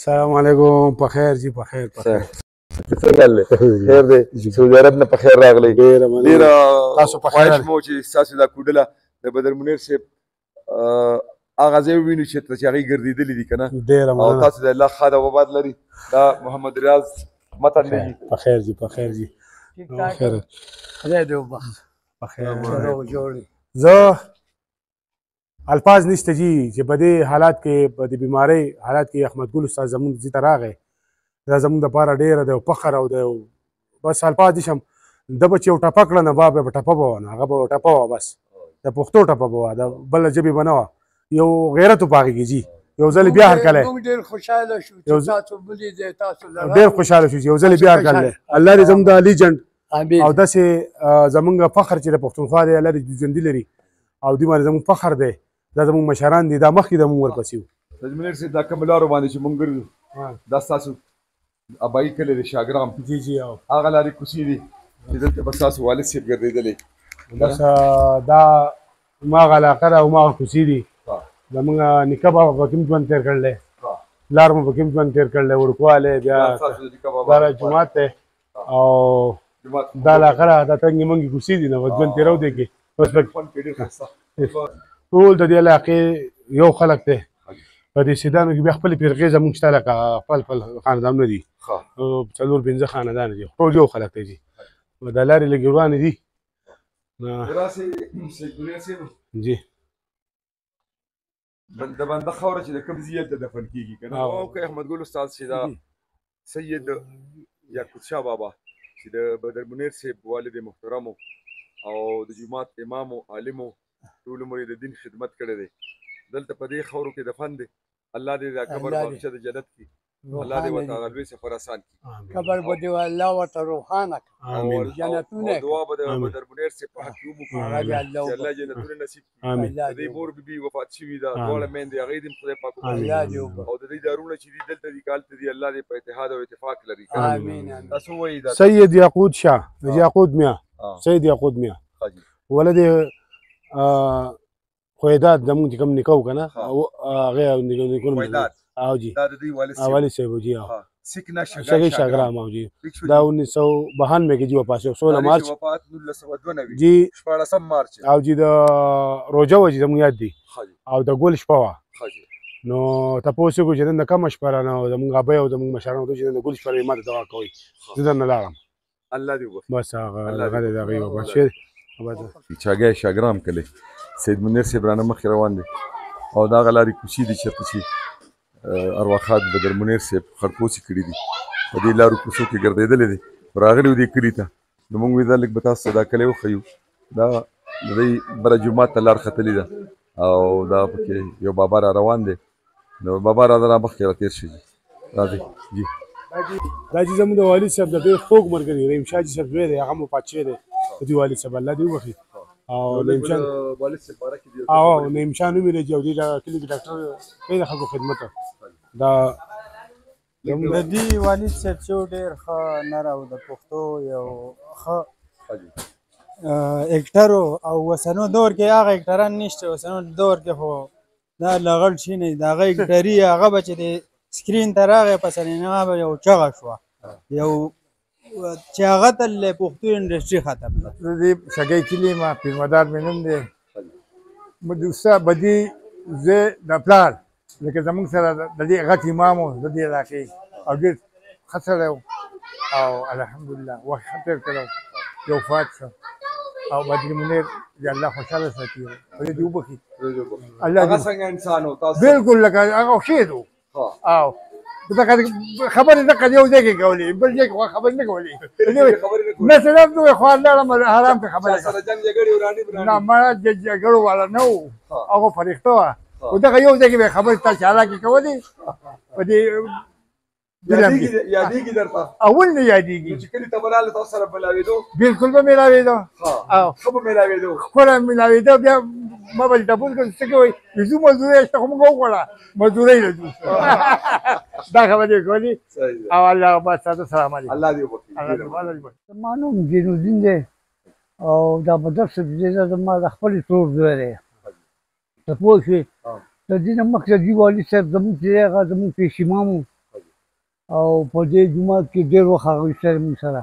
السلام علیکم. په خیر جی، په خیر په خیر. څنګه لې خیر دی؟ سعودي عرب نه په خیر راغلی. ډېره تاسو په خیر. خواهش مو چې ستاسو دا کوډله د بدر منیر صاحب هغه ځای ووینو چې هغې ګرځېدلي دي که نه، ډېره او مننه. تاسو د الله ښاد او آباد لري. دا محمد ریاض متن دی. په خیر جی، په خیر جی. خیر خدای دې وبخښي. په خیر. روغ جوړ. زه الفاظ نشته جی چې په دې حالات کې، په دې بیمارۍ حالات کې احمد ګل استاد زموږ ځي ته راغی. دا زموږ دپاره ډېره دی فخر او دی، بس الفاظ نشم. ده به چې یو ټپه کړه نه به ټپه به وه نه، هغه به ټپه وه، بس د پښتو ټپه به وه، د بله ژبې به نه وه. یو غیرت و په هغې کې جي. یو ځل بیا هرکلی موږ ډېر خوشحاله شو چې تاسو ولیدې، تاسو ډېر خوشحاله شو چې یو ځل بیا هرکلی. الله دې زموږ دا لیجنډ او داسې زموږ فخر چې د پښتونخوا دی، الله دې ژوندي لري او دوی باندې زموږ فخر دی. دا زموږ مشران دي، دا مخکې د موږ ورپسې وو. سید منیر صاحب دا کومو لارو باندې چې موږ ګرځو، دا ستاسو ابایي کلی دی شاګرام. جی جی. او هغه لارې کوڅې دي چې دلته به ستاسو والد صاحب ګرځېدلی. بس دا هماغه علاقه ده، هماغه کوڅې دي. زموږ نیکه بابا په کوم ژوند تېر کړی، پلار مو په کوم ژوند تېر کړی، وړوکوالی بیا دا جومات دی او دا علاقه ده، دا تنګې منګې کوڅې دي، نو ژوند تېرو دی کې. ټول د دې علاقې یو خلک دی. په دې سیدانو کې بیا خپلې فرقې زموږ شته، لکه خپل خاندانونه دي، 4-5 خاندان دي، ټول یو خلک دی جي. دا لارې لږې ورانې دي جي. د بنده خاوره چې د کوم ځای ته دفن کېږي که نه، او که احمد ګل استاد چې دا سید یعقوب شاه بابا چې د بدر منیر صاحب والد محترمو او د جومات امام او عالمو، ټول عمر یې د دین خدمت کړی دی، دلته په دې خاورو کې دفن دی. الله دې دا قبر باغچه د جنت کړي، الله دې ورته هغه لوی سفر اسان کړي. قبر به دې الله ورته روښانه کړي، جنتونه دعا به د بدر منیر صاحب په حق کې وکړو چې الله جنتونه نصیب کړي. د دې مور بیبي وفات شوي ده، دواړه میندې هغې دې خدای پاک وکړي، او د دې دارونه چې دي دلته دي کالته دي، الله دې په اتحاد او اتفاق لري. تاسو وایي دا سید یعقوب شاه، یعقوب میاں، سید یعقوب میاں ولد خویداد زموږ چې کوم نیکه و که نه، هغې او جي والد صاحب جي. شګی شاګرام او جي. دا 1992 کې جي وفات شو، 16 مارچ جي او جي. د روژه وه چې زموږ یاد دي او د ګل شپه وه، نو تپوس یې وکړو چې نن د کومه شپه رانه، زموږ ابۍ او زموږ مشران ورته چې نن د ګل شپه ما ته دعا کوئ، زه درنه لاړم. الله دې وبخښي. بس هغه دی د هغې وفات شوی. چاګی شاګرام کلی سید منیر صاحب رانه مخکې روان دی، او دا هغه لارې کوڅې دي چېرته چې ارواښاد بدر منیر صاحب خړپوڅې کړي دي، په دې لارو کوڅو کې ګرځېدلی دی، راغلي و دې کلي ته. نو موږ وې دا لږ به تاسو ته دا کلی وښیو. دا د دوی بله جومات ته لار ختلې ده، او دا پکې یو بابا را روان دی. نو بابا را مخکې را تېر شي. راځئ جي. دا چې زموږ د والد صاحب د ډېر خوږ ملګري رحیم شاه جي صاحب زوی دی، هغه وفات شوی دی. د دوی والد صاحب الله دې وبخښي. او نعیم شاه نوم یې دی، او دې کلي کې ډاکټر کوي د خلکو خدمت. دا د دې والد صاحب چې ډېر ښه نر او د پښتو یو ښه اکټر و، او اوسنو دور کې هغه اکټران نشته. اوسنو دور کې خو دا لغړ شي نه، د هغه اکټري هغه به چې د سکرین ته راغی په سینما به یو چغه شوه، یو چې هغه ته د پښتو انډسټري ختم ده. د دې شګی کلي ما پیرمدار مې نوم دی، دوستا بدي زه د پلار لکه زموږ سره د دې غټ امام و د دې علاقې، او ډېر ښه سړی و، او الحمدلله وخت ښه تېر کړی، یو وفات شو. او بدر منیر دې الله خوشحاله ساتي، خدای دې وبخښي. هغه څنګه انسان و؟ تاسو بلکل لکه هغه شهید و. او خبرې دقه یو ځای کې کولې، بل ځای کې خبرې نه کولې. مثلا دوی خوار لاړم حرام ته خبره نه، ما جګړو والا نه و، هغه فرښته وه، خو دغه یو ځای کې به خبرې تا چالاکې کولې. په دې یادېږي درته؟ اول نه یادېږي چې کلي ته به راغله تاسو سره ملاوېدو؟ بلکل به ملاوېدو، ښه به ملاوېدو، خپله ملاوېدو. بیا ما به تپوس کړم څه کوئ؟ ځو مزدورۍ شته، خو موږ وخوړه مزدورۍ له ځو. دا خبرې کولې. او الله آباد ساته، سلام علیکم. الله دې وبخښي. زما نوم جینالدین دی، او دا بدر صاحب دی زما د خپلې ترور زوی دی. ته پوه شوې؟ د دې نه مخکې دې والد صاحب زموږ چې دی هغه زموږ پیش امام و، او په دې جومات کې ډېر وخت هغه ایستلی موږ سره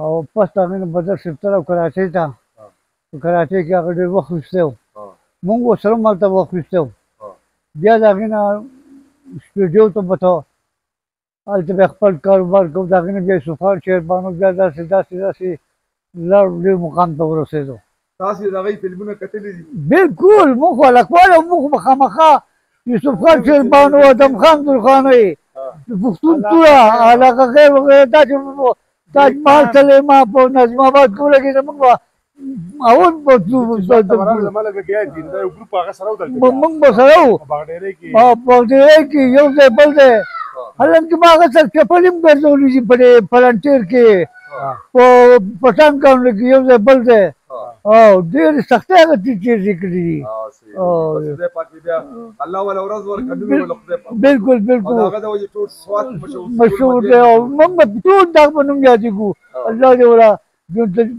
او پس د هغې نه بدر صاحب طرف کراچۍ ته په کراچۍ کې هغه ډېر وخت ویستی و موږ ورسره هم هلته وخت ویستی و بیا د هغې نه سټوډیو ته به ته هلته بیا خپل کاروبار کوو د هغې نه بیا یوسف خان شیربانو بیا داسې لوړ ډېر مقام ته ورسېدو تاسو د هغوی فلمونه کتلي دي بلکل موږ خو هلکوال او موږ به خامخا یوسف خان شیربانو ادم خان درخانۍ د پښتون توره علاقه غیر وغیره دا چې تاج محل سلیما په نظم آباد کې ولګېده موږ به اول به تلو موږ به سره وو په باغډیرۍ کې یو ځای بل ځای حالانکې ما هغه سر چپلې هم ګرځولي دي په دې فلنټیر کې په پټان کاونټ کې یو ځای بل ځای او ډېرې سختۍ هغه تېرې کړي دي بلکل بلکل مشهور دی او موږ به ټول دا په نوم یادېږو الله دې ولا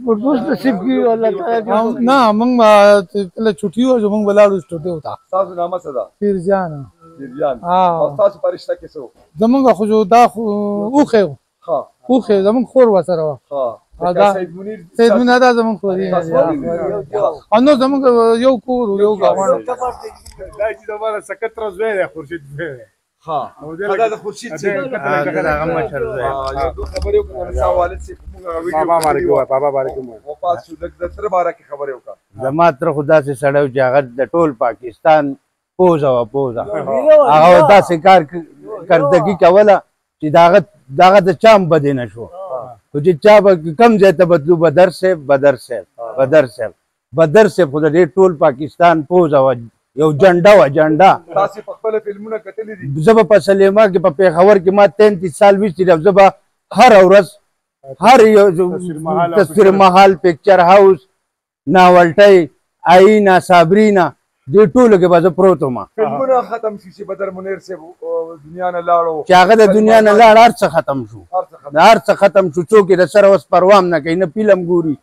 پردوس نصیب کړي الله تعالی نه موږ کله چټي وو موږ ولاړو سټوډیو ته تاسو نامه څه ده پیرجان او تاسو په رشته کې څه زمونږ خو دا اوخه زمونږ خور ورسره وه سید منیر دا زمونږ خور او نو زمونږ یو کور یو ګاونډ دا چې زموږ سکتره زوی دی خورشید زوی دی دا د خورشید څه هغه مشر زوی خبرې وکړه والد صاحب موږ بابا بارک وای بابا بارک وای وفات شو د تر باره کې خبرې وکړه زما تر خدا سي سړیو چې هغه د ټول پاکستان پوزه هغه داسې کار کردګي کوله چې دغه د چا هم بدې نه شو خو چې چا به کم ځای ته بتلو بدر صاحب خو د دې ټول پاکستان پوزه وه یو جنډه وه جنډه تاسې په خپله فلمونه کتلي دي زه به په سلیما کې په پېښور کې ما 33 سال ویستي دي زه به هره ورځ هر یو تصویر محل پکچر هاوس ناولټۍ آینا صابرینا دې ټولو کې به زه پروت وم فلمونه ختم شو چې بدر منیر صاحب دنیا نه لاړو چې هغه د دنیا نه لاړ هر څه ختم شو څوک یې د سره اوس پروام نه کوي نه فلم ګوري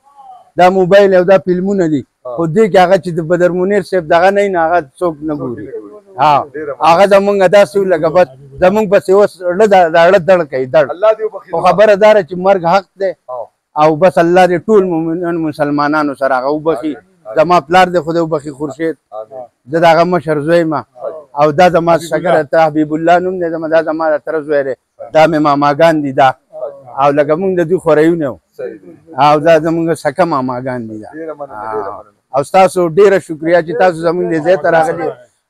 دا موبایل او دا فلمونه دي خو دې کې هغه چې د بدر منیر صاحب دغه نه نه هغه څوک نه ګوري هغه زمونږ داسې ولګه بس زمونږ پسې اوس زړه دړ کوي دړ خو خبره داره چې مرګ حق دی او بس الله دې ټول مسلمانانو سره هغه وبخي زما پلار دی خدای وبخي خورشید زه د هغه مشر زوی یم او دا زما شګره ته حبیب الله نوم دی دا زما د تره زوی دی دا مې ماماګان دي دا او لکه مونږ د دوی خوریونه وو او دا زمونږ سکه ماماګان دي دا او ستاسو ډېره شکریا چې تاسو زمونږ دې ځای ته راغلي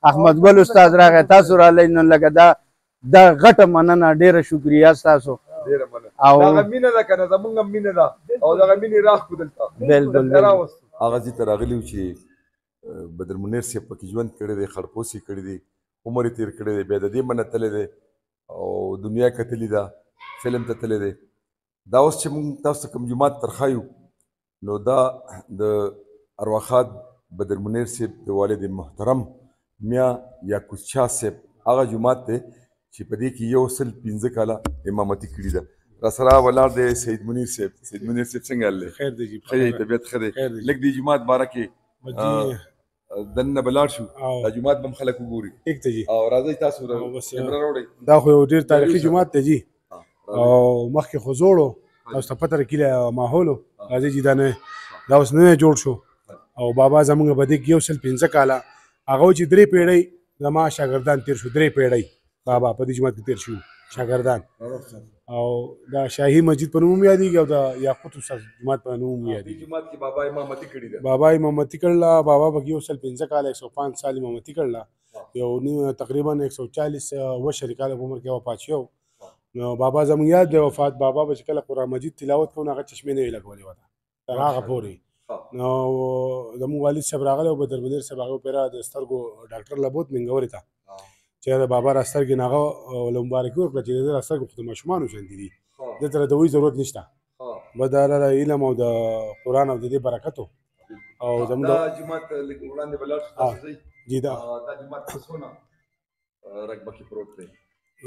احمد ګل استاد راغی تاسو راغلی نو لکه دا غټه مننه ډېره شکریا ستاسو او دغه مینه ده که نه زمونږ هم مینه ده او دغه مینې راښکو دلته بلکل هغه ځای ته راغلي وو چې بدر منیر صاحب پکې ژوند کړی دی خړپوس یې کړی دی عمر یې تېر کړی دی بیا د دې منه تللی دی او دنیا کتلې ده فلم ته تللی دی دا اوس چې موږ تاسو ته کوم جومات ترخایو نو دا د ارواښاد بدر منیر صاحب د والد محترم میا یعقوب شاه صاحب هغه جومات دی چې په دې کې 115 کاله امامتي کړې ده راسره ولاړ دی سید منیر صاحب څنګه حال دی خیر دی جی ښه دی طبیعت ښه دی لږ دې جومات باره کې دننه به لاړ شو دا جومات به هم خلک وګوري ټیک دی جی او راځئ تاسو کیمره راوړئ دا خو یو ډېر تاریخي جومات دی جی او مخکې خو زوړ و تاسو ته پته راکېږي ماحول و راځئ جی دا اوس نوی جوړ شو او بابا زموږ په دې کې 115 کاله هغه چې 3 پیړۍ زما شاګردان تېر شو 3 پیړۍ بابا په دې جومات کې تېر شو شاګردان او دا شاهي مسجد په نوم یادېږي او د یاقوت استاد جومات په نوم یادېږي جومات کې بابا امامتي کړې ده بابا امامتي کړله بابا پکې 115 کاله 105 سال امامتي کړله یو تقریبا 140 وشري کاله په عمر کې وفات شو نو بابا زموږ یاد دی وفات بابا به چې کله قرآن مجید تلاوت کوو هغه چشمې نه وي لګولې وه تر هغه پورې نو زموږ والد صاحب راغلی او بدر منیر صاحب هغه پیره د سترګو ډاکټر له بوت منګورې ته چې د بابا را سترګې نه هغه له مبارکي ورکړه چې د سترګو خو د ماشومانو شانتې دي دلته د دوی ضرورت نشته به د علم او د قرآن او د دې برکت او زموږ دا جومات لږ وړاندې به لاړ شو تاسو ځئ جی دا جومات په څونه رقبه کې پروت دی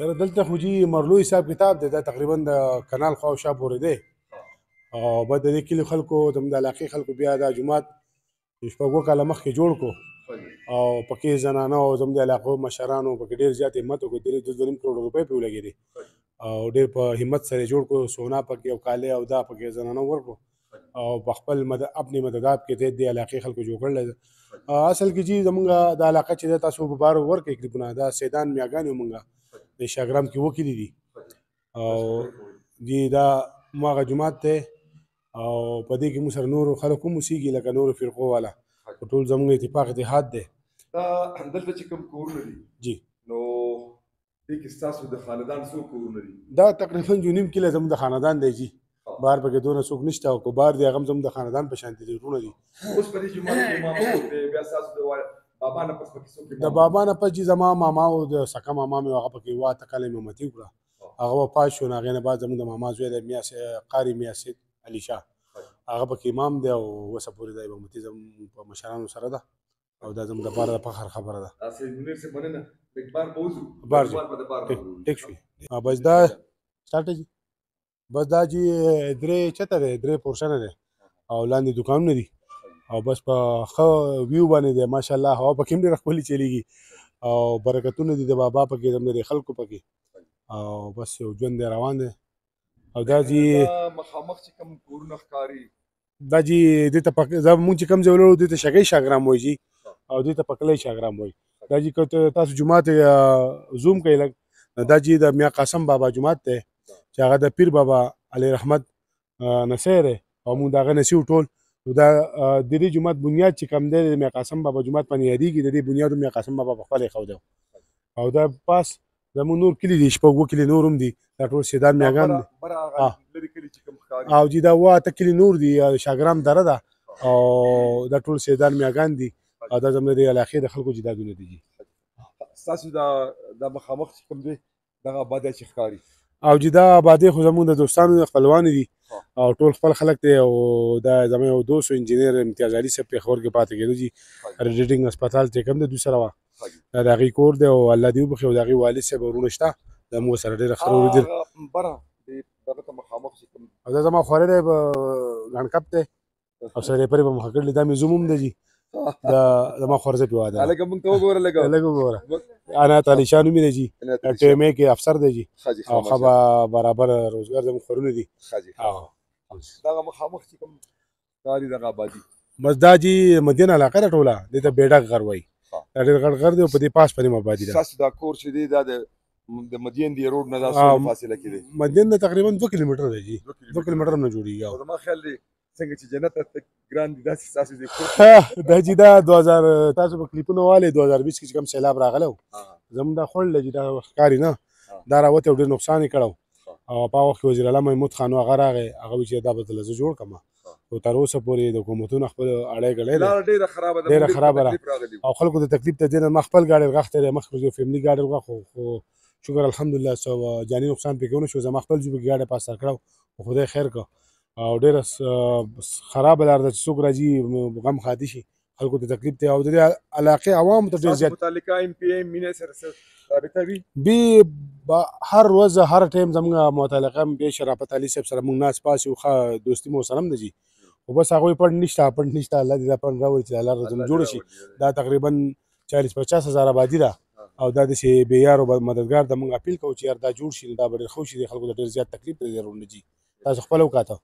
یاره دلته خو جي مرلو حساب کتاب دی دا تقریبا د کنال خوا شا پورې دی او بعد د دې کلي خلکو زموږ د علاقې خلکو بیا دا جومات شپږ کاله مخکې جوړ کړو او پکې زنانه او زموږ د علاقو مشرانو پکې ډېر زیات همت وکړ 2.5 کروڑ روپۍ پې ولګېدې او ډېر په همت سره جوړ کړو سونا پکې او کالی او دا پکې زنانو ورکړو او په خپل اپنې مددات کې دې علاقې خلکو جوړ کړل اصل کې چې زمونږ د علاقه چې د تاسو په بار ورکړئ کلیپونه دا سیدان میاګانې مونږ د شاګرام کې وکیلي دي او دي دا ماغه جماعت ته او په دې کې موږ سره نورو خلکو هم اوسېږي لکه نورو فرقو والا ټول زموږ اتفاق اتحاد دی دا دلته چې کوم کورونه دي جی نو دې کې ستاسو د خاندان څو کورونه دي دا تقریبا جو نیم کله زموږ د خاندان دی جی بار پکې دونه څوک نشته او کو بار دی هغه زموږ د خاندان په شان دي ورونه دي اوس په دې جمعه کې امام دی بیا تاسو د بابا نه پس پکې څوک د بابا نه پس چې زما ماما او د سکه ماما مې هغه پکې واته کله مې امتی وکړه هغه پاس شو هغې نه بعد زموږ د ماما زوی دی قاري میا سید علي شاه هغه پکې امام دی او اوسه پورې دی امتی زموږ په مشرانو سره ده او دا زموږ دپاره د فخر خبره ده سید منیر صاحب مننه بار بوزو بار ټیک شوي بس دا سټارټ جي بس دا جی درې چته دی درې پورشنه دی او لاندې دوکانونه دي او بس په ښه ویو باندې دی ماشاءالله هوا پکې هم ډېره ښکلې چلیږي او برکتونه دي د بابا پکې زموږ د خلکو پکې او بس یو ژوند دی روان دی او دا جی مخامخ چې کوم کورونه ښکاري دا جی دې ته مونږ چې کوم ځای ولاړو دې ته شګۍ شاګرام وایي جي او دې ته پکلی شاګرام وایي دا جی که تاسو جومات زوم کوئ لږ دا جی د میا قاسم بابا جومات دی چې هغه د پیر بابا علی رحمت نصیر دی او مونږ د هغه نصیو ټول دا د دې جومات بنیاد چې کوم دی د میا قاسم بابا جومات باندې یادېږي د دې بنیاد میا قاسم بابا په خپله ایښودی او دا پاس زموږ نور کلي دي شپږ اووه کلي نور هم دي دا ټول سیدان میاګان دي او جی دا اووه اته کلي نور دي شاګرام دره ده او دا ټول سیدان میاګان دي او دا زموږ د علاقې د خلکو جدادونه دي جي ستاسو دا مخامخ چې کوم دی دغه آبادی چې ښکاري او جی دا آبادی خو زموږ د دوستانو د خپلوانو دي او ټول خپل خلک دی او دا زما یو دوست انجینر امتیاز علي صاحب پېښور کې پاتې کېده جي ریډینګ هسپتال چې کوم د دوی سره وه دا د هغې کور دی او الله دې وبخښي او د هغې والد صاحب ورونه شته دا موږ سره ډېره ښه اورېدل او دا زما خوری دی ګڼکپ دی او سره یې پرې به مخه کړلي دا مې زوم هم دی جي دا زما خورزه پې واده لږ موږ ته وګوره لږ وګوره عنایت علي شاه نوم یې دی جي ټیمې کې افسر دی جي او ښه برابر روزګار زموږ خورونه دي دغه مخامخ چې کوم ښکاري دغه آبادي بس دا جي مدین علاقه ده ټوله دې ته بیډک غر وایي دا ډېر غټ غر دی او په دې پاس پنیم آبادي ده ستاسو دا کور چې دی دا د مدین دی روډ نه دا څومره فاصله کې دی مدین نه تقریبا 2 کیلومتره دی جي 2 کیلومتره نه جوړېږي زما خیال دی څنګه چې جنت ته ګران دي داسې ستاسو دی دا جي دا 2000 تاسو په کلیپونه والې 2020 کې چې کوم سیلاب راغلی و زموږ دا خوړ دی جي دا ښکاري نه دا راوتی او ډېر نقصان یې کړی او په هغه وخت کې وزیر اعلی محمود خان هغه راغی هغه وایي چې دا به دله زه جوړ کړم او تر اوسه پورې د حکومتونو خپل اړی ګړی دی ډېره خرابه ده او خلکو د تکلیف ته دې نه ما خپل ګاډی غښتی دی مخکې یو فیملي ګاډی وغه خو شکر الحمدلله څه جاني نقصان پکې ونه شو زما خپل جوبې ګاډی پاس سر کړی خو خدای خیر کړه او ډېره خرابه لار ده چې څوک راځي غم ښادي شي خلکو ته تکلیف دی او د دې علاقې عوامو ته ډېر زیات متعلقه ایم پی ایم مینه سره رابطه وي هر ورځ هر ټایم زموږ متعلقه ایم پی شرافت علي صاحب سره موږ ناست پاس یو ښه دوستي مو سره هم ده جي خو بس هغوی پړ نشته الله دې دا پړ راوړي چې الله زموږ جوړه شي دا تقریبا 40-50 هزار آبادي ده او دا داسې بېیار او مددګار ته موږ اپیل کوو چې یار دا جوړ شي دا به ډېر ښه شي د خلکو ته ډېر زیات تکلیف دی ضرور نه جي تاسو خپله وکاته